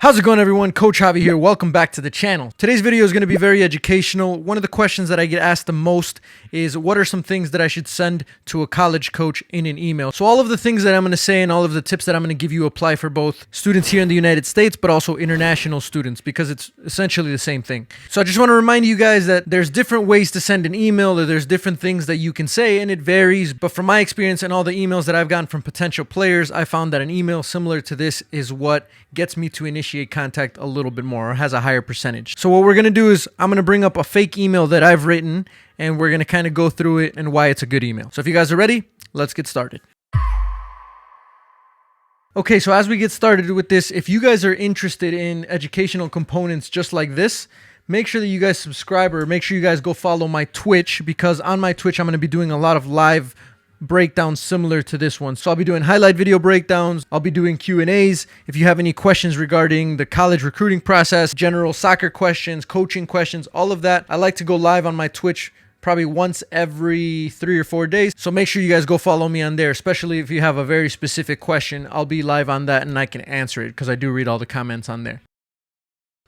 How's it going, everyone? Coach Javi here. Welcome back to the channel. Today's video is going to be very educational. One of the questions that I get asked the most is what are some things that I should send to a college coach in an email? So all of the things that I'm going to say and all of the tips that I'm going to give you apply for both students here in the United States, but also international students, because it's essentially the same thing. So I just want to remind you guys that there's different ways to send an email, or there's different things that you can say, and it varies. But from my experience and all the emails that I've gotten from potential players, I found that an email similar to this is what gets me to initiate contact a little bit more, or has a higher percentage. So what we're going to do is I'm going to bring up a fake email that I've written, and we're going to kind of go through it and why it's a good email. So if you guys are ready, let's get started. Okay, so as we get started with this, if you guys are interested in educational components just like this, make sure that you guys subscribe, or make sure you guys go follow my Twitch, because on my Twitch I'm going to be doing a lot of live breakdowns similar to this one. So I'll be doing highlight video breakdowns. I'll be doing Q&As. If you have any questions regarding the college recruiting process, general soccer questions, coaching questions, all of that, I like to go live on my Twitch probably once every 3 or 4 days. So make sure you guys go follow me on there, especially if you have a very specific question. I'll be live on that and I can answer it because I do read all the comments on there.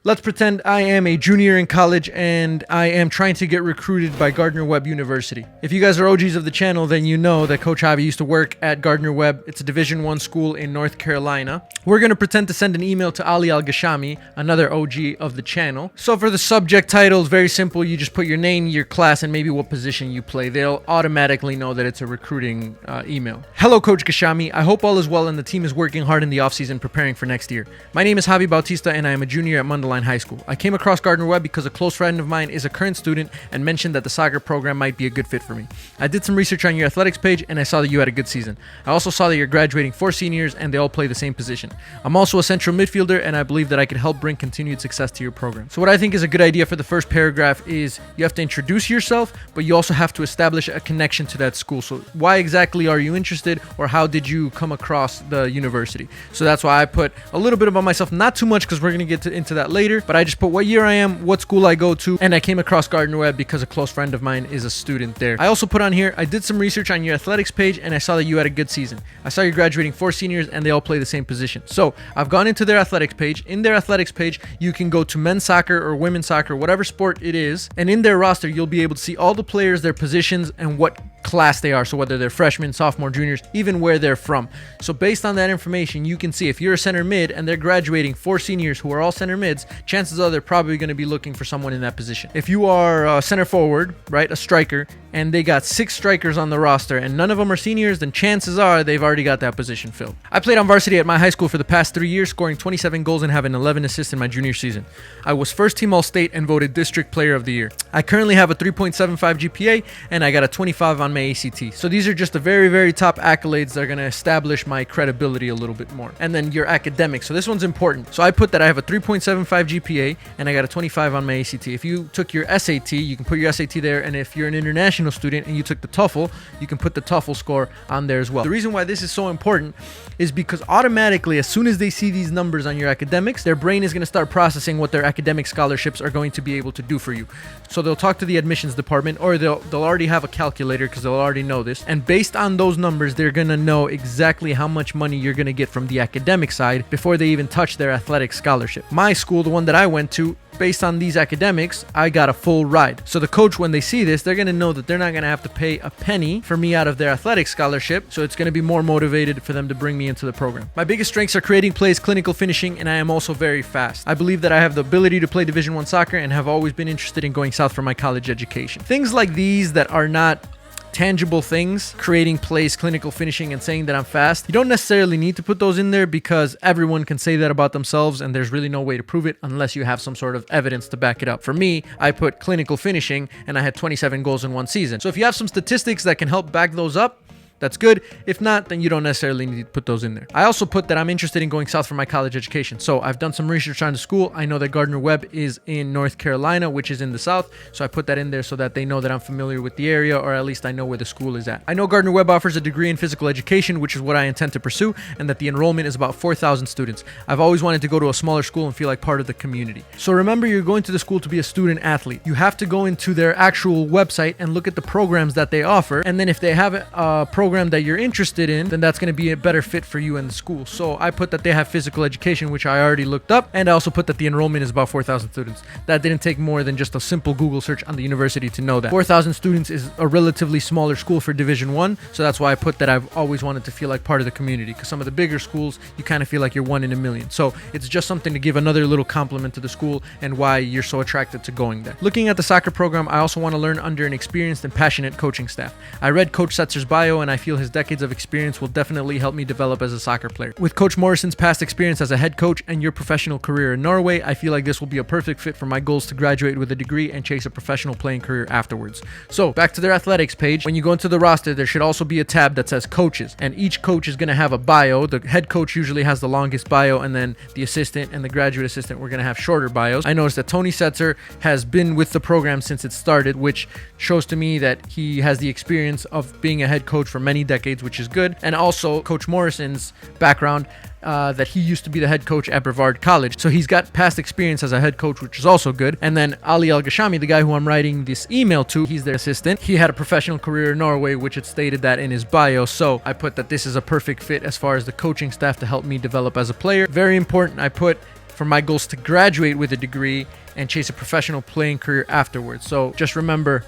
Let's pretend I am a junior in college and I am trying to get recruited by Gardner-Webb University. If you guys are OGs of the channel, then you know that Coach Javi used to work at Gardner-Webb. It's a Division I school in North Carolina. We're going to pretend to send an email to Ali Al-Gashami, another OG of the channel. So for the subject title, it's very simple. You just put your name, your class, and maybe what position you play. They'll automatically know that it's a recruiting email. Hello, Coach Gashami. I hope all is well and the team is working hard in the offseason preparing for next year. My name is Javi Bautista and I am a junior at Mundelein High School. I came across Gardner-Webb because a close friend of mine is a current student and mentioned that the soccer program might be a good fit for me. I did some research on your athletics page and I saw that you had a good season. I also saw that you're graduating 4 seniors and they all play the same position. I'm also a central midfielder and I believe that I could help bring continued success to your program. So what I think is a good idea for the first paragraph is you have to introduce yourself, but you also have to establish a connection to that school. So why exactly are you interested, or how did you come across the university? So that's why I put a little bit about myself, not too much because we're going to get into that later, but I just put what year I am, what school I go to, and I came across Gardner-Webb because a close friend of mine is a student there. I also put on here, I did some research on your athletics page and I saw that you had a good season. I saw you're graduating 4 seniors and they all play the same position. So I've gone into their athletics page. In their athletics page, you can go to men's soccer or women's soccer, whatever sport it is, and in their roster, you'll be able to see all the players, their positions, and what class they are. So whether they're freshmen, sophomore, juniors, even where they're from. So based on that information, you can see if you're a center mid and they're graduating 4 seniors who are all center mids, chances are they're probably going to be looking for someone in that position. If you are a center forward, right, a striker, and they got 6 strikers on the roster and none of them are seniors, then chances are they've already got that position filled. I played on varsity at my high school for the past 3 years, scoring 27 goals and having 11 assists in my junior season. I was first team All-State and voted District Player of the Year. I currently have a 3.75 GPA and I got a 25 on my ACT. So these are just the very, very top accolades that are going to establish my credibility a little bit more. And then your academics. So this one's important. So I put that I have a 3.75 GPA and I got a 25 on my ACT. If you took your SAT, you can put your SAT there, and if you're an international student and you took the TOEFL, you can put the TOEFL score on there as well. The reason why this is so important is because automatically, as soon as they see these numbers on your academics, their brain is going to start processing what their academic scholarships are going to be able to do for you. So they'll talk to the admissions department, or they'll already have a calculator because they'll already know this. And based on those numbers, they're going to know exactly how much money you're going to get from the academic side before they even touch their athletic scholarship. My school, the one that I went to, based on these academics, I got a full ride. So the coach, when they see this, they're going to know that they're not going to have to pay a penny for me out of their athletic scholarship. So it's going to be more motivated for them to bring me into the program. My biggest strengths are creating plays, clinical finishing, and I am also very fast. I believe that I have the ability to play Division I soccer and have always been interested in going south for my college education. Things like these that are not tangible things, creating plays, clinical finishing, and saying that I'm fast, you don't necessarily need to put those in there because everyone can say that about themselves and there's really no way to prove it unless you have some sort of evidence to back it up. For me, I put clinical finishing and I had 27 goals in 1 season. So if you have some statistics that can help back those up, that's good. If not, then you don't necessarily need to put those in there. I also put that I'm interested in going south for my college education. So I've done some research on the school. I know that Gardner-Webb is in North Carolina, which is in the south. So I put that in there so that they know that I'm familiar with the area, or at least I know where the school is at. I know Gardner-Webb offers a degree in physical education, which is what I intend to pursue, and that the enrollment is about 4,000 students. I've always wanted to go to a smaller school and feel like part of the community. So remember, you're going to the school to be a student athlete. You have to go into their actual website and look at the programs that they offer. And then if they have a program program that you're interested in, then that's going to be a better fit for you and the school. So I put that they have physical education, which I already looked up, and I also put that the enrollment is about 4,000 students. That didn't take more than just a simple Google search on the university to know that. 4,000 students is a relatively smaller school for Division 1, so that's why I put that I've always wanted to feel like part of the community, because some of the bigger schools, you kind of feel like you're one in a million. So it's just something to give another little compliment to the school and why you're so attracted to going there. Looking at the soccer program, I also want to learn under an experienced and passionate coaching staff. I read Coach Setzer's bio, and I feel his decades of experience will definitely help me develop as a soccer player. With Coach Morrison's past experience as a head coach and your professional career in Norway, I feel like this will be a perfect fit for my goals to graduate with a degree and chase a professional playing career afterwards. So back to their athletics page. When you go into the roster, there should also be a tab that says coaches, and each coach is going to have a bio. The head coach usually has the longest bio, and then the assistant and the graduate assistant, we're going to have shorter bios. I noticed that Tony Setzer has been with the program since it started, which shows to me that he has the experience of being a head coach for many decades, which is good. And also Coach Morrison's background, that he used to be the head coach at Brevard College. So he's got past experience as a head coach, which is also good. And then Ali Al-Gashami, the guy who I'm writing this email to, he's their assistant. He had a professional career in Norway, which it stated that in his bio. So I put that this is a perfect fit as far as the coaching staff to help me develop as a player. Very important, I put for my goals to graduate with a degree and chase a professional playing career afterwards. So just remember,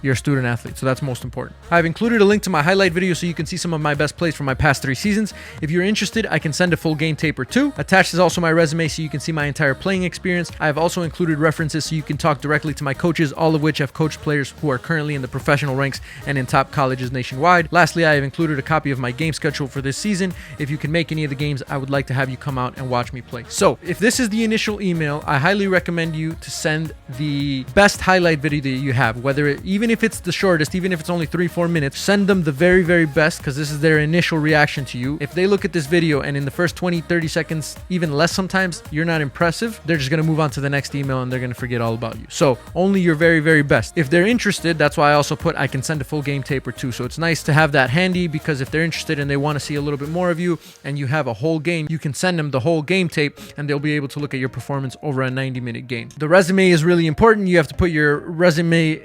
you're a student athlete, so that's most important. I've included a link to my highlight video so you can see some of my best plays from my past 3 seasons. If you're interested, I can send a full game tape or 2. Attached is also my resume so you can see my entire playing experience. I have also included references so you can talk directly to my coaches, all of which have coached players who are currently in the professional ranks and in top colleges nationwide. Lastly, I have included a copy of my game schedule for this season. If you can make any of the games, I would like to have you come out and watch me play. So if this is the initial email, I highly recommend you to send the best highlight video that you have, even if it's the shortest, even if it's only 3-4 minutes, send them the very, very best, because this is their initial reaction to you. If they look at this video and in the first 20-30 seconds, even less sometimes, you're not impressive, they're just going to move on to the next email and they're going to forget all about you. So only your very, very best. If they're interested, that's why I also put I can send a full game tape or 2. So it's nice to have that handy, because if they're interested and they want to see a little bit more of you and you have a whole game, you can send them the whole game tape and they'll be able to look at your performance over a 90-minute game. The resume is really important. You have to put your resume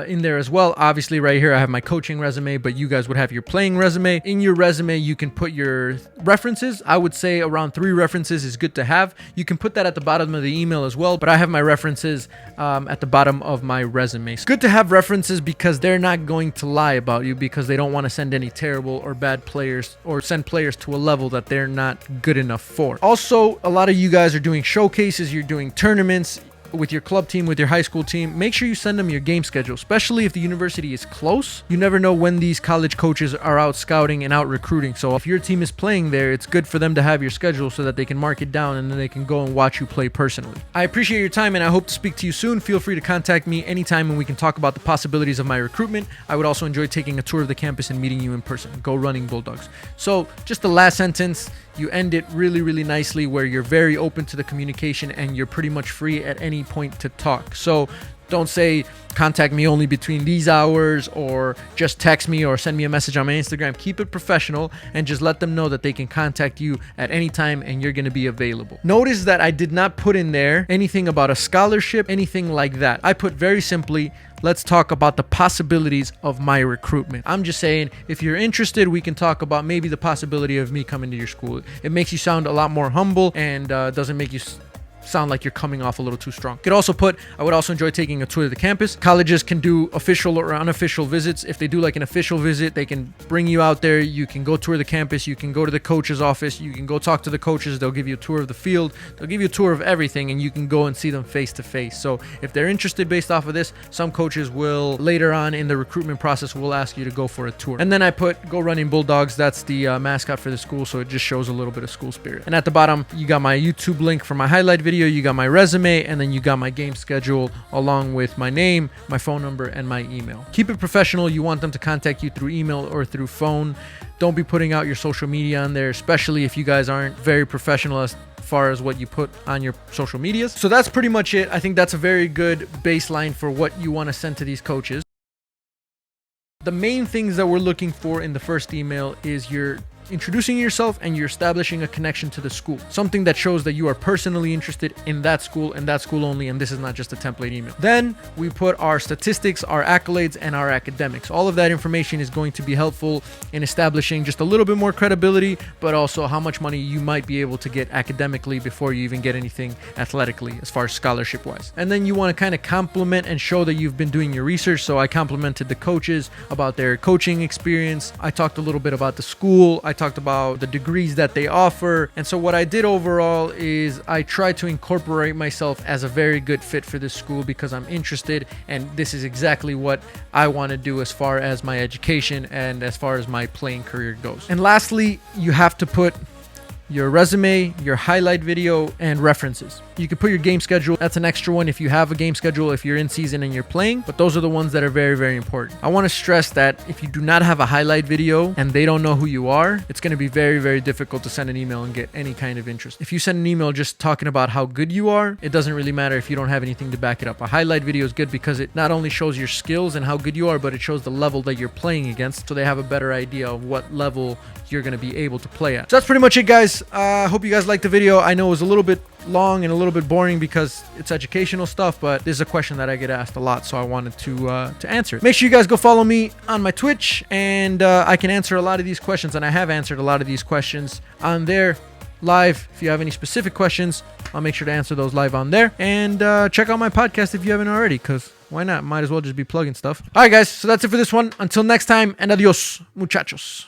in there as well. Obviously right here I have my coaching resume, but you guys would have your playing resume. In your resume you can put your references. I would say around 3 references is good to have. You can put that at the bottom of the email as well, but I have my references at the bottom of my resume. It's good to have references because they're not going to lie about you, because they don't want to send any terrible or bad players or send players to a level that they're not good enough for. Also, a lot of you guys are doing showcases, you're doing tournaments with your club team, with your high school team. Make sure you send them your game schedule, especially if the university is close. You never know when these college coaches are out scouting and out recruiting. So if your team is playing there, it's good for them to have your schedule so that they can mark it down and then they can go and watch you play personally. I appreciate your time and I hope to speak to you soon. Feel free to contact me anytime and we can talk about the possibilities of my recruitment. I would also enjoy taking a tour of the campus and meeting you in person. Go Running Bulldogs. So just the last sentence, you end it really, really nicely, where you're very open to the communication and you're pretty much free at any point to talk. So don't say contact me only between these hours, or just text me or send me a message on my Instagram. Keep it professional and just let them know that they can contact you at any time and you're going to be available. Notice that I did not put in there anything about a scholarship, anything like that. I put very simply, let's talk about the possibilities of my recruitment. I'm just saying, if you're interested, we can talk about maybe the possibility of me coming to your school. It makes you sound a lot more humble and doesn't make you sound like you're coming off a little too strong. You could also put, I would also enjoy taking a tour of the campus. Colleges can do official or unofficial visits. If they do like an official visit, they can bring you out there. You can go tour the campus. You can go to the coach's office. You can go talk to the coaches. They'll give you a tour of the field. They'll give you a tour of everything and you can go and see them face to face. So if they're interested based off of this, some coaches will later on in the recruitment process will ask you to go for a tour. And then I put Go Running Bulldogs. That's the mascot for the school. So it just shows a little bit of school spirit. And at the bottom, you got my YouTube link for my highlight video. You got my resume, and then you got my game schedule along with my name, my phone number, and my email. Keep it professional. You want them to contact you through email or through phone. Don't be putting out your social media on there, especially if you guys aren't very professional as far as what you put on your social medias. So that's pretty much it. I think that's a very good baseline for what you want to send to these coaches. The main things that we're looking for in the first email is your introducing yourself and you're establishing a connection to the school. Something that shows that you are personally interested in that school and that school only, and this is not just a template email. Then we put our statistics, our accolades, and our academics. All of that information is going to be helpful in establishing just a little bit more credibility, but also how much money you might be able to get academically before you even get anything athletically as far as scholarship wise. And then you want to kind of compliment and show that you've been doing your research. So I complimented the coaches about their coaching experience. I talked a little bit about the school. I talked about the degrees that they offer. And so what I did overall is I tried to incorporate myself as a very good fit for this school because I'm interested, and this is exactly what I want to do as far as my education and as far as my playing career goes. And lastly, you have to put your resume, your highlight video, and references. You can put your game schedule. That's an extra one if you have a game schedule, if you're in season and you're playing, but those are the ones that are very, very important. I want to stress that if you do not have a highlight video and they don't know who you are, it's going to be very, very difficult to send an email and get any kind of interest. If you send an email just talking about how good you are, it doesn't really matter if you don't have anything to back it up. A highlight video is good because it not only shows your skills and how good you are, but it shows the level that you're playing against, so they have a better idea of what level you're going to be able to play at. So that's pretty much it, guys. I hope you guys liked the video. I know it was a little bit long and a little bit boring because it's educational stuff, but this is a question that I get asked a lot, so I wanted to answer it. Make sure you guys go follow me on my Twitch, and I can answer a lot of these questions, and I have answered a lot of these questions on there live. If you have any specific questions, I'll make sure to answer those live on there. And check out my podcast if you haven't already, because why not? Might as well just be plugging stuff. All right, guys, so that's it for this one. Until next time, and adios, muchachos.